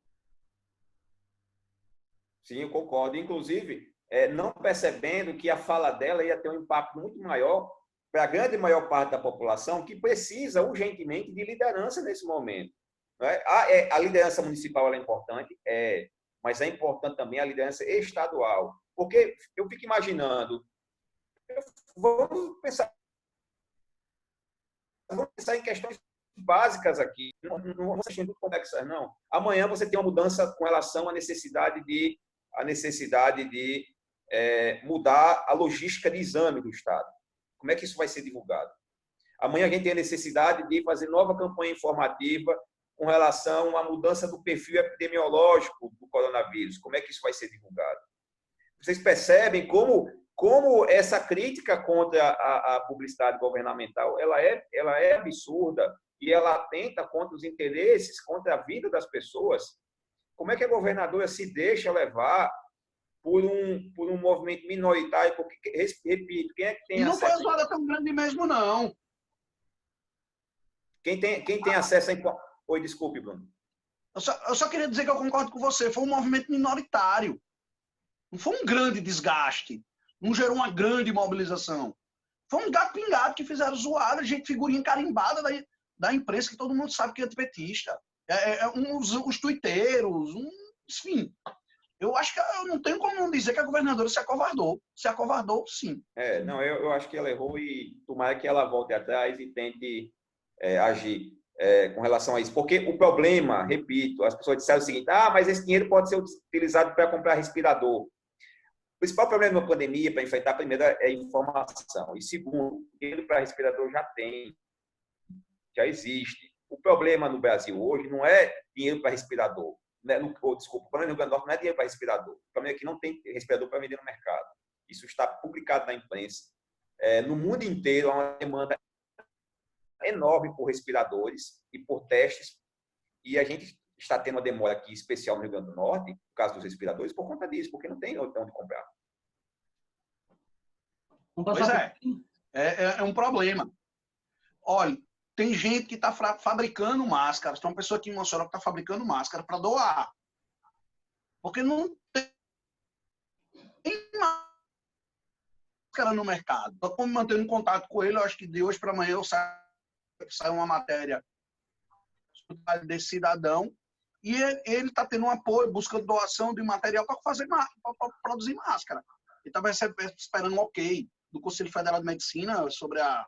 Sim, eu concordo. Inclusive, não percebendo que a fala dela ia ter um impacto muito maior para a grande maior parte da população que precisa urgentemente de liderança nesse momento. A liderança municipal é importante, mas é importante também a liderança estadual. Porque eu fico imaginando, vamos pensar em questões básicas aqui, não vamos ser muito complexas, não. Amanhã você tem uma mudança com relação à necessidade de mudar a logística de exame do Estado. Como é que isso vai ser divulgado? Amanhã a gente tem a necessidade de fazer nova campanha informativa com relação à mudança do perfil epidemiológico do coronavírus. Como é que isso vai ser divulgado? Vocês percebem como essa crítica contra a publicidade governamental ela é absurda e ela atenta contra os interesses, contra a vida das pessoas? Como é que a governadora se deixa levar por um movimento minoritário? Porque, repito, quem é que tem e não acesso... foi usada tão grande mesmo, não. Quem tem acesso a... Oi, desculpe, Bruno. Eu só queria dizer que eu concordo com você. Foi um movimento minoritário. Não foi um grande desgaste. Não gerou uma grande mobilização. Foi um gato pingado que fizeram zoada, gente, figurinha carimbada da imprensa, que todo mundo sabe que é antipetista. Os tuiteiros, enfim. Eu acho que eu não tenho como não dizer que a governadora se acovardou. Se acovardou, sim. Não, eu acho que ela errou e tomara que ela volte atrás e tente agir com relação a isso. Porque o problema, repito, as pessoas disseram o seguinte, mas esse dinheiro pode ser utilizado para comprar respirador. O principal problema da pandemia, para enfrentar, primeiro, é informação. E segundo, dinheiro para respirador já existe. O problema no Brasil hoje não é dinheiro para respirador. Desculpa, o problema no Rio Grande do Norte não é dinheiro para respirador. O problema é que não tem respirador para vender no mercado. Isso está publicado na imprensa. No mundo inteiro, há uma demanda enorme por respiradores e por testes. E a gente está tendo uma demora aqui especial no Rio Grande do Norte, no caso dos respiradores, por conta disso, porque não tem onde comprar. Pois é um problema. Olha, tem gente que está fabricando máscaras. Tem uma pessoa aqui em Mossoró que está fabricando máscara para doar. Porque não tem máscara no mercado. Estou mantendo um contato com ele. Eu acho que de hoje para amanhã eu saio uma matéria desse cidadão. E ele está tendo um apoio, buscando doação de material para produzir máscara. Ele estava esperando um ok do Conselho Federal de Medicina sobre a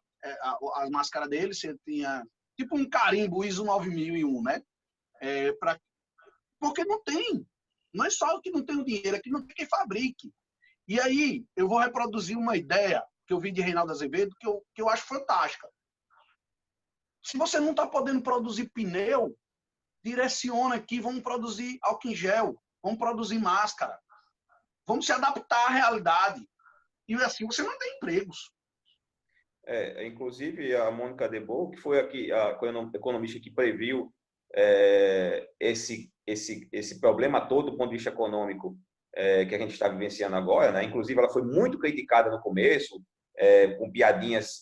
máscara dele. Você tinha tipo um carimbo ISO 9001, né? Porque não tem. Não é só que não tem o dinheiro, é que não tem quem fabrique. E aí eu vou reproduzir uma ideia que eu vi de Reinaldo Azevedo que eu acho fantástica. Se você não está podendo produzir pneu, direciona aqui, vamos produzir álcool em gel, vamos produzir máscara, vamos se adaptar à realidade. E assim você não tem empregos. Inclusive, a Mônica Debow, que foi aqui, a economista que previu esse problema todo do ponto de vista econômico que a gente está vivenciando agora, né? Inclusive, ela foi muito criticada no começo, com piadinhas,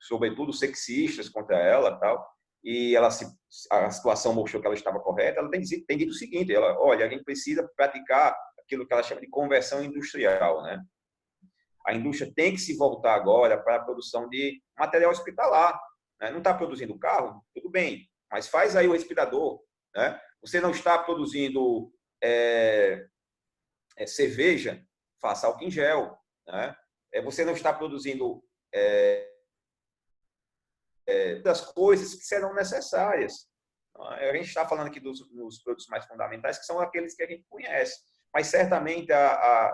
sobretudo sexistas contra ela, tal. E a situação mostrou que ela estava correta. Ela tem dito o seguinte: olha, a gente precisa praticar aquilo que ela chama de conversão industrial, né? A indústria tem que se voltar agora para a produção de material hospitalar, né? Não está produzindo carro, tudo bem, mas faz aí o respirador, né? Você não está produzindo cerveja, faça álcool em gel, né? Você não está produzindo das coisas que serão necessárias. A gente está falando aqui dos produtos mais fundamentais, que são aqueles que a gente conhece, mas certamente a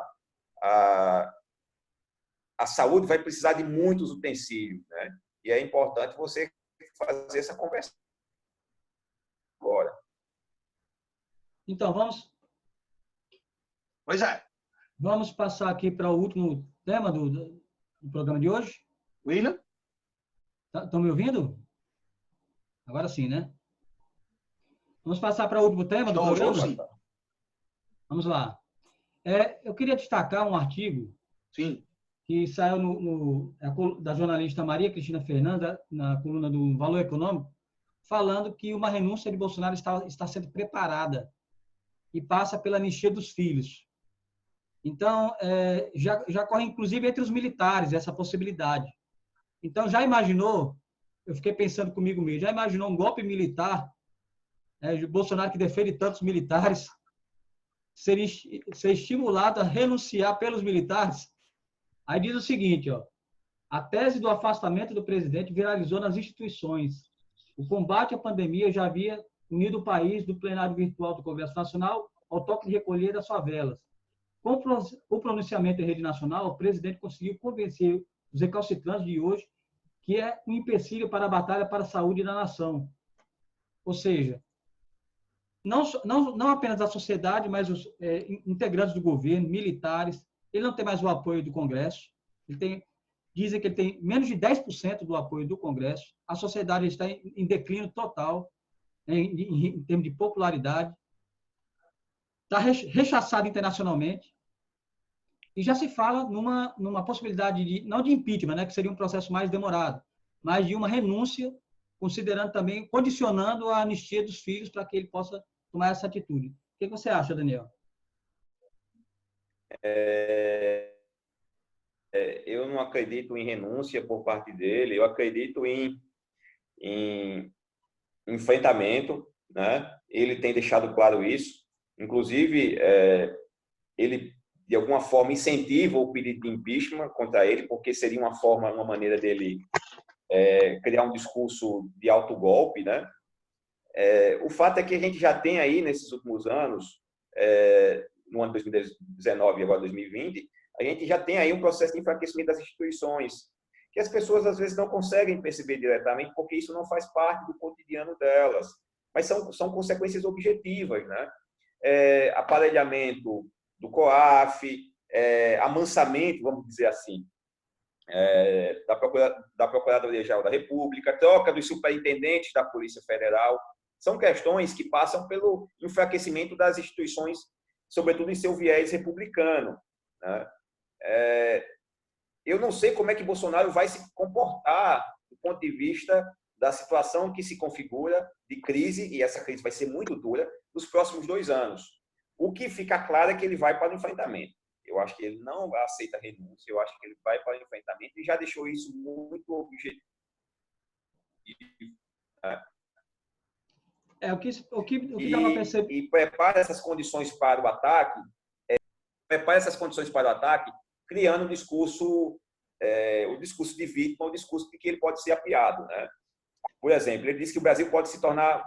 saúde vai precisar de muitos utensílios, né? E é importante você fazer essa conversa agora. Então, Pois é. vamos passar aqui para o último tema do programa de hoje. William? Estão me ouvindo? Agora sim, né? Vamos passar para o último tema do programa? Sim. Vamos lá. Eu queria destacar um artigo Sim. que saiu da jornalista Maria Cristina Fernanda, na coluna do Valor Econômico, falando que uma renúncia de Bolsonaro está sendo preparada e passa pela anistia dos filhos. Então, já corre, inclusive, entre os militares essa possibilidade. Então, já imaginou, eu fiquei pensando comigo mesmo, já imaginou um golpe militar, de Bolsonaro, que defende tantos militares, ser estimulado a renunciar pelos militares? Aí diz o seguinte, ó: a tese do afastamento do presidente viralizou nas instituições. O combate à pandemia já havia unido o país do plenário virtual do Congresso Nacional ao toque de recolher das favelas. Com o pronunciamento em rede nacional, o presidente conseguiu convencer os recalcitrantes de hoje que é um empecilho para a batalha para a saúde da nação. Ou seja, não apenas a sociedade, mas os integrantes do governo, militares. Ele não tem mais o apoio do Congresso. Dizem que ele tem menos de 10% do apoio do Congresso. A sociedade está em declínio total, em termos de popularidade. Está rechaçado internacionalmente. E já se fala numa possibilidade não de impeachment, né, que seria um processo mais demorado, mas de uma renúncia, condicionando a anistia dos filhos para que ele possa tomar essa atitude. O que você acha, Daniel? Eu não acredito em renúncia por parte dele, eu acredito em enfrentamento, né? Ele tem deixado claro isso. Inclusive, ele, de alguma forma, incentiva o pedido de impeachment contra ele, porque seria uma maneira dele criar um discurso de autogolpe, né? O fato é que a gente já tem aí, nesses últimos anos, no ano de 2019 e agora 2020, a gente já tem aí um processo de enfraquecimento das instituições, que as pessoas às vezes não conseguem perceber diretamente, porque isso não faz parte do cotidiano delas, mas são consequências objetivas, né? Aparelhamento do COAF, amansamento, vamos dizer assim, da Procuradoria-Geral da República, troca dos superintendentes da Polícia Federal. São questões que passam pelo enfraquecimento das instituições, sobretudo em seu viés republicano, né? Eu não sei como é que Bolsonaro vai se comportar do ponto de vista da situação que se configura de crise, e essa crise vai ser muito dura, nos próximos 2 anos. O que fica claro é que ele vai para o enfrentamento. Eu acho que ele não aceita renúncia, eu acho que ele vai para o enfrentamento e já deixou isso muito objetivo. O que dá para perceber. E prepara essas condições para o ataque, criando o discurso de vítima, o discurso de que ele pode ser apiado, né? Por exemplo, ele disse que o Brasil pode se tornar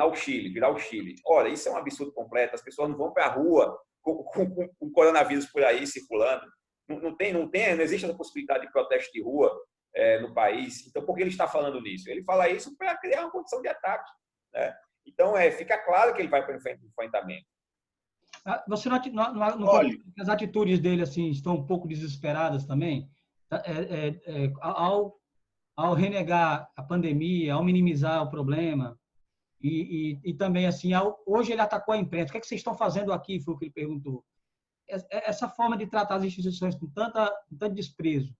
o Chile, virar o Chile. Olha, isso é um absurdo completo. As pessoas não vão para a rua com coronavírus por aí circulando. Não existe essa possibilidade de protesto de rua no país. Então, por que ele está falando nisso? Ele fala isso para criar uma condição de ataque, né? Então, fica claro que ele vai para o enfrentamento. Você não as atitudes dele assim estão um pouco desesperadas também? Ao renegar a pandemia, ao minimizar o problema, E também, assim, hoje ele atacou a imprensa. O que é que vocês estão fazendo aqui? Foi o que ele perguntou. Essa forma de tratar as instituições com tanto desprezo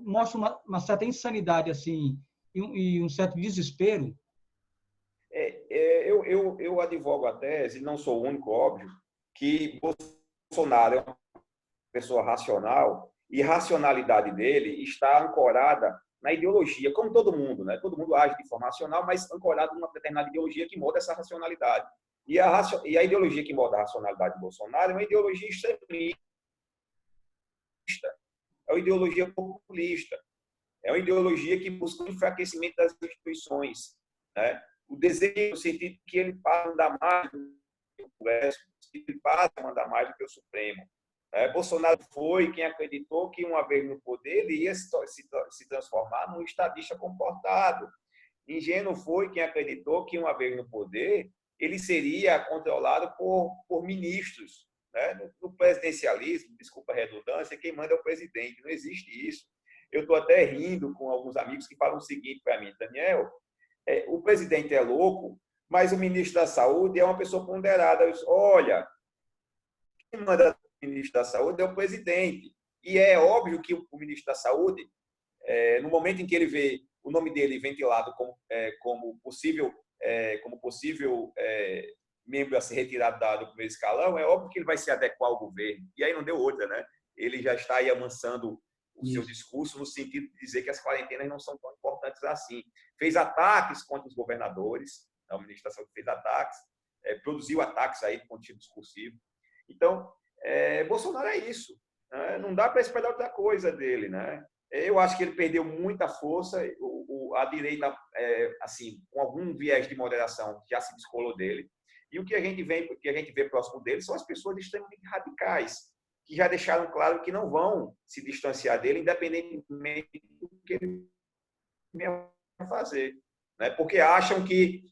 mostra uma certa insanidade, assim, e um certo desespero. Eu advogo a tese, não sou o único, óbvio, que Bolsonaro é uma pessoa racional e a racionalidade dele está ancorada na ideologia, como todo mundo, né? Todo mundo age de forma racional, mas ancorado numa determinada ideologia que molda essa racionalidade. E a ideologia que molda a racionalidade de Bolsonaro é uma ideologia extremista, é uma ideologia populista, é uma ideologia que busca o enfraquecimento das instituições, né? O desejo, no sentido que ele passa a mandar mais do que o Congresso, ele passa a mandar mais do que o Supremo. Bolsonaro foi quem acreditou que, uma vez no poder, ele ia se transformar num estadista comportado. Ingênuo foi quem acreditou que, uma vez no poder, ele seria controlado por ministros. Né? No presidencialismo, desculpa a redundância, quem manda é o presidente. Não existe isso. Eu estou até rindo com alguns amigos que falam o seguinte para mim: Daniel, o presidente é louco, mas o ministro da Saúde é uma pessoa ponderada. Eu disse, olha, quem manda o ministro da Saúde é o presidente. E é óbvio que o ministro da Saúde, no momento em que ele vê o nome dele ventilado como possível membro a ser retirado do primeiro escalão, é óbvio que ele vai se adequar ao governo. E aí não deu outra, né? Ele já está aí amansando o seu discurso no sentido de dizer que as quarentenas não são tão importantes assim. Fez ataques contra os governadores, a ministra da Saúde fez ataques, produziu ataques aí do ponto de vista discursivo. Então, Bolsonaro é isso. Né? Não dá para esperar outra coisa dele, né? Eu acho que ele perdeu muita força. A direita, assim, com algum viés de moderação, já se descolou dele. E o que a gente vê próximo dele são as pessoas extremamente radicais, que já deixaram claro que não vão se distanciar dele, independentemente do que ele venha fazer. Né? Porque acham que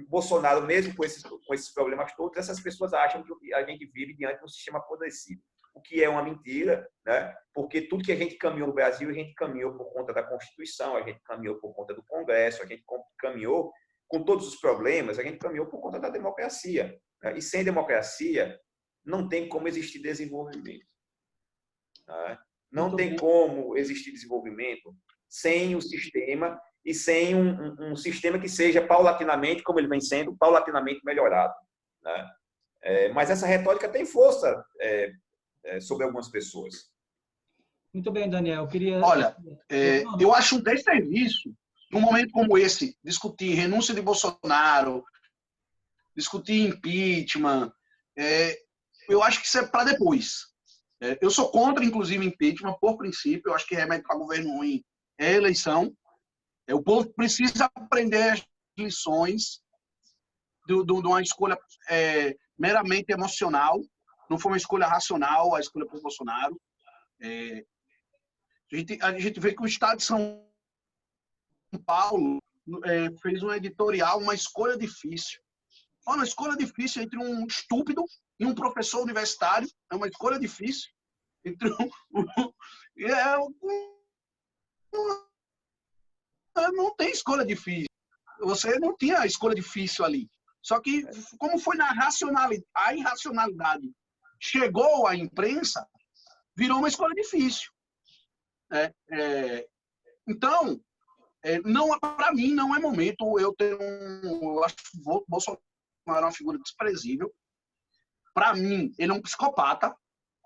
Bolsonaro, mesmo com esses problemas todos, essas pessoas acham que a gente vive diante de um sistema apodrecido. O que é uma mentira, né? Porque tudo que a gente caminhou no Brasil, a gente caminhou por conta da Constituição, a gente caminhou por conta do Congresso, a gente caminhou com todos os problemas, a gente caminhou por conta da democracia. Né? E sem democracia, não tem como existir desenvolvimento. Né? Não tem como existir desenvolvimento sem o sistema e sem um sistema que seja paulatinamente, como ele vem sendo, paulatinamente melhorado. Né? Mas essa retórica tem força sobre algumas pessoas. Muito bem, Daniel. Olha, eu acho um desserviço, num momento como esse, discutir renúncia de Bolsonaro, discutir impeachment, eu acho que isso é para depois. Eu sou contra, inclusive, impeachment, por princípio. Eu acho que remédio para governo ruim é eleição. O povo precisa aprender as lições de uma escolha meramente emocional. Não foi uma escolha racional, a escolha por Bolsonaro. A gente vê que o Estado de São Paulo fez um editorial, uma escolha difícil. Uma escolha difícil entre um estúpido e um professor universitário. É uma escolha difícil. Entre não tem escolha difícil. Você não tinha escolha difícil ali. Só que, como foi na racionalidade, a irracionalidade chegou à imprensa, virou uma escolha difícil. Então, para mim, não é momento. Eu acho que o Bolsonaro é uma figura desprezível. Para mim, ele é um psicopata,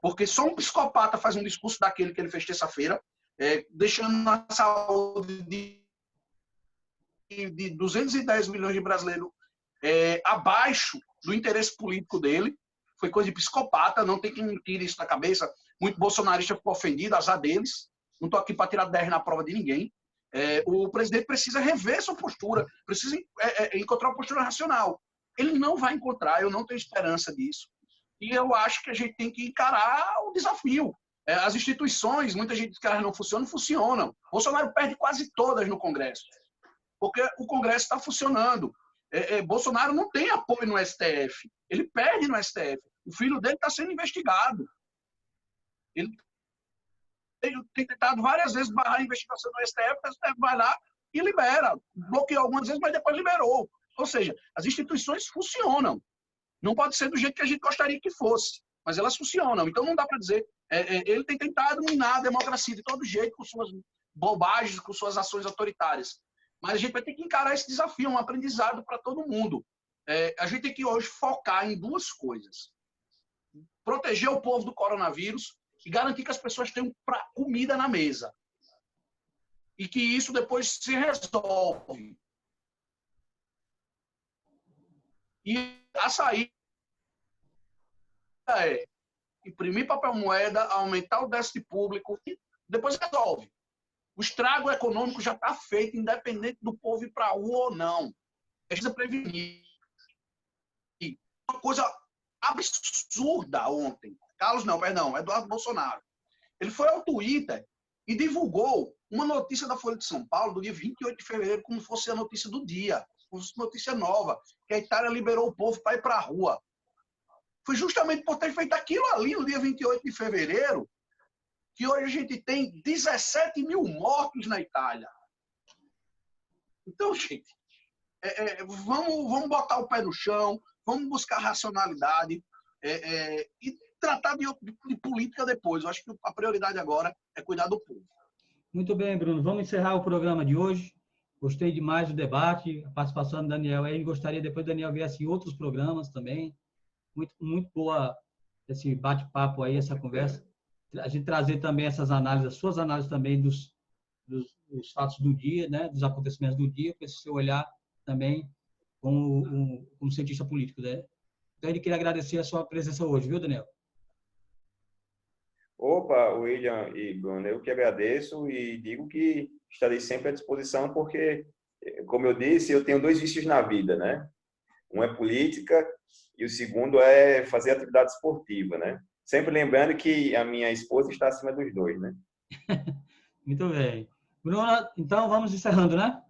porque só um psicopata faz um discurso daquele que ele fez terça-feira, deixando a saúde de 210 milhões de brasileiros abaixo do interesse político dele. Foi coisa de psicopata, não tem quem tire isso da cabeça. Muito bolsonarista ficou ofendido, azar deles. Não estou aqui para tirar 10 na prova de ninguém. O presidente precisa rever sua postura, precisa encontrar uma postura racional. Ele não vai encontrar, eu não tenho esperança disso. E eu acho que a gente tem que encarar o desafio. As instituições, muita gente diz que elas não funcionam. Bolsonaro perde quase todas no Congresso, porque o Congresso está funcionando. Bolsonaro não tem apoio no STF. Ele perde no STF. O filho dele está sendo investigado. Ele tem tentado várias vezes barrar a investigação no STF, o STF vai lá, e libera. Bloqueou algumas vezes, mas depois liberou. Ou seja, as instituições funcionam. Não pode ser do jeito que a gente gostaria que fosse, mas elas funcionam. Então não dá para dizer. Ele tem tentado minar a democracia de todo jeito, com suas bobagens, com suas ações autoritárias. Mas a gente vai ter que encarar esse desafio, um aprendizado para todo mundo. A gente tem que hoje focar em duas coisas. Proteger o povo do coronavírus e garantir que as pessoas tenham comida na mesa. E que isso depois se resolve. E a saída é imprimir papel moeda, aumentar o déficit público e depois resolve. O estrago econômico já está feito, independente do povo ir para a rua ou não. Precisa prevenir. Uma coisa absurda ontem. Eduardo Bolsonaro. Ele foi ao Twitter e divulgou uma notícia da Folha de São Paulo do dia 28 de fevereiro, como se fosse a notícia do dia, como se fosse notícia nova, que a Itália liberou o povo para ir para a rua. Foi justamente por ter feito aquilo ali no dia 28 de fevereiro que hoje a gente tem 17 mil mortos na Itália. Então, gente, vamos botar o pé no chão, vamos buscar racionalidade e tratar de política depois. Eu acho que a prioridade agora é cuidar do povo. Muito bem, Bruno. Vamos encerrar o programa de hoje. Gostei demais do debate, a participação do Daniel. Aí gostaria depois do Daniel viesse em outros programas também. Muito boa esse bate-papo aí, essa conversa. A gente trazer também essas análises, as suas análises também dos fatos do dia, né, dos acontecimentos do dia, para esse seu olhar também como cientista político, né? Então, ele queria agradecer a sua presença hoje, viu, Daniel? Opa, William e Bruno, eu que agradeço e digo que estarei sempre à disposição porque, como eu disse, eu tenho 2 vícios na vida, né? Um é política e o segundo é fazer atividade esportiva, né? Sempre lembrando que a minha esposa está acima dos 2, né? Muito bem. Bruno, então vamos encerrando, né?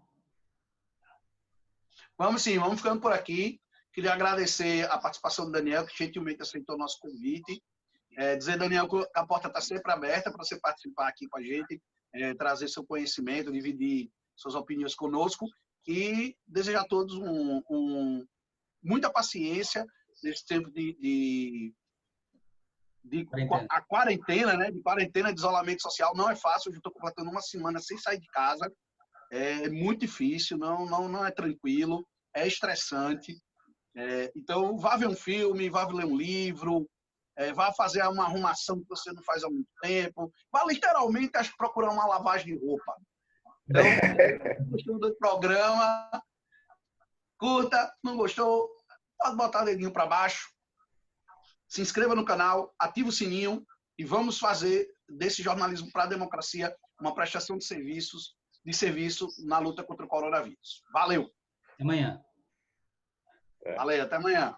Vamos sim, vamos ficando por aqui. Queria agradecer a participação do Daniel, que gentilmente aceitou o nosso convite. Dizer, Daniel, que a porta está sempre aberta para você participar aqui com a gente, trazer seu conhecimento, dividir suas opiniões conosco e desejar a todos muita paciência nesse tempo de quarentena, né? De quarentena, de isolamento social. Não é fácil, eu estou completando uma semana sem sair de casa. É muito difícil, não é tranquilo, é estressante. Então, vá ver um filme, vá ler um livro, vá fazer uma arrumação que você não faz há muito tempo, vá literalmente procurar uma lavagem de roupa. Então, se gostou do programa, curta, não gostou, pode botar o dedinho para baixo, se inscreva no canal, ative o sininho e vamos fazer desse jornalismo para a democracia uma prestação de serviço na luta contra o coronavírus. Valeu! Até amanhã. Valeu, até amanhã.